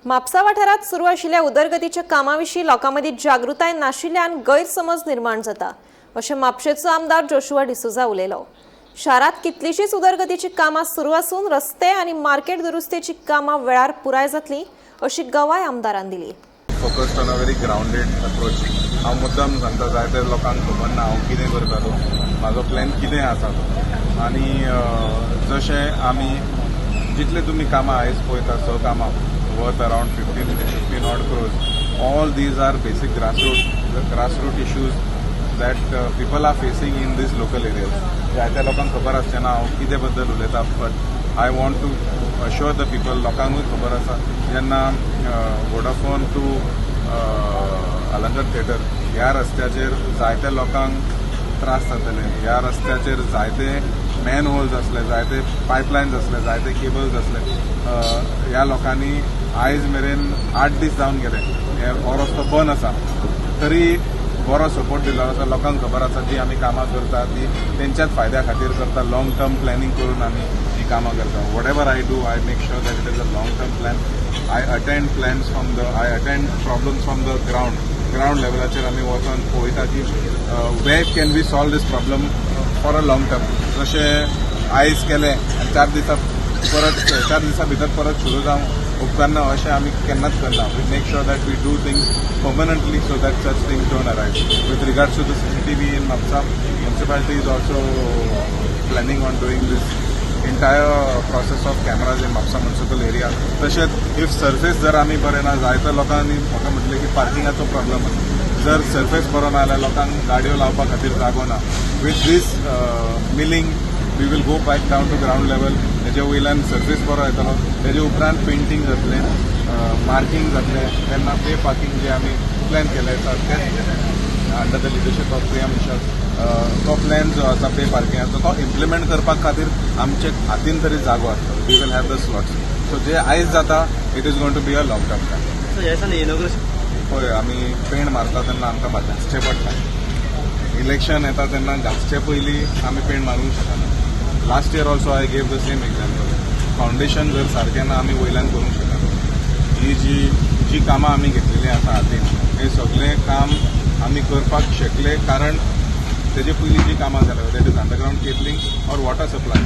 म्हापसा वाठारात सुरू आशिल्ल्या उदरगतीच्या कामाविशीं लोकांमदीं जागृताय नाशिल्ल्यान गैरसमज निर्माण जाता अशें म्हापशेचो आमदार जोशुआ डिसोजा उलयलो। शारांत कितलींशींच उदरगतीची कामां सुरू आसून रस्ते आनी मार्केट दुरुस्तेची कामां वेळार पुराय जातलीं अशी गवाय आमदारान दिली। Focused on a very grounded approach. हांव मुद्दाम सांगता जायते लोकांक खबर ना हांव कितें करतालो, म्हाजो प्लॅन कितें आसा तो। आनी जशें आमी जितले तुमी कामां आयज पळयता स कामां worth around 15 odd crores. All these are basic grassroots issues that people are facing in these local areas. जायत्या लोकांक खबर आसचें ना हांव कितें बद्दल उलयता, but I want to assure the people, लोकांकूय खबर आसा जेन्ना वोडाफोन टू अलंगर थिएटर ह्या रस्त्याचेर जायत्या लोकांक त्रास जातले, ह्या रस्त्याचेर जायते मॅन होल्स असले, जायते पायपलायन्स असले, जायते केबल्स असले। ह्या लोकांनी आयज मेरेन 8 दीस जावन गेले हो रस्तो बंद आसा, तरी बरो सपोर्ट दिलो आसा। लोकांक खबर आसा जी आमी कामां करता ती तेंच्याच फायद्या खातीर करता, लॉंग टर्म प्लॅनिंग करून आमी ही कामां करता। Whatever I do I make sure that it is a long term plan. I attend problems from the ground लेवलाचेर आमी वचून पळयता की way can we solve this problem for a long term. जशें आयज केलें आनी 4 दिसां भितर परत सुरू जावं उपकारना अशें आमी केन्नाच करना। We make sure that we do things permanently so that such things don't arise. With regards to the CCTV in Mapsa, municipality is also planning on doing this entire process of cameras in Mapsa municipal area. तशेंच if surface जर आमी बरें ना, जायत्या लोकांनी म्हाका म्हटलें की पार्किंगाचो प्रॉब्लम आसा, जर सर्फेस बरो ना जाल्यार लोकांक गाडयो लावपा खातीर जागो ना। With this meeting we will go back down to ground level, तेजे वयल्यान सर्फेस बरो येतलो, तेजे उपरांत पेंटींग जातलें, मार्किंग जातलें, तेन्ना पे पार्किंग जे आमी प्लॅन केले आसा ते under the leadership of Priya Mitchell तो प्लॅन जो आसा पे पार्किंगाचो तो इम्प्लिमेंट करपा खातीर आमचे हातीन तरी जागो आसतलो। We will have the slots. So जे आयज जाता it is going to be a long term plan. पळय आमी पेंट मारता तेन्ना आमकां घासचें पडटा, इलेक्शन येता तेन्ना घासचे पयलीं आमी पेंट मारूंक शकना। Last year also I gave the same example. Foundation जर सारकें ना आमी वयल्यान करूंक शकना। ही जी कामां आमी घेतलेलीं आसा हातीन हें सगळें काम आमी करपाक शकले कारण तेजे पयलीं जी कामां जाल्या that is underground cabling or water supply.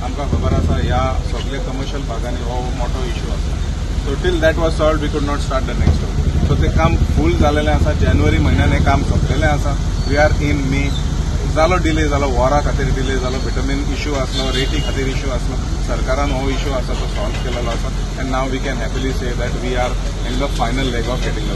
आमकां खबर आसा ह्या सगळे कमर्शियल भागांनी हो मोठो इश्यू आसा। So till that was solve we could not start the next one. So तें काम फूल जालेलें आसा, जानेवारी म्हयन्यान हें काम सोंपलेलें आसा। वी आर इन मे। जालो डिले जालो, वॉरा खातीर डिले जालो, विटामीन इश्यू आसलो, रेटी खातीर इश्यू आसलो, सरकारान हो इश्यू आसा तो सॉल्व केलेलो आसा। And now we can happily say that we are in the final leg of getting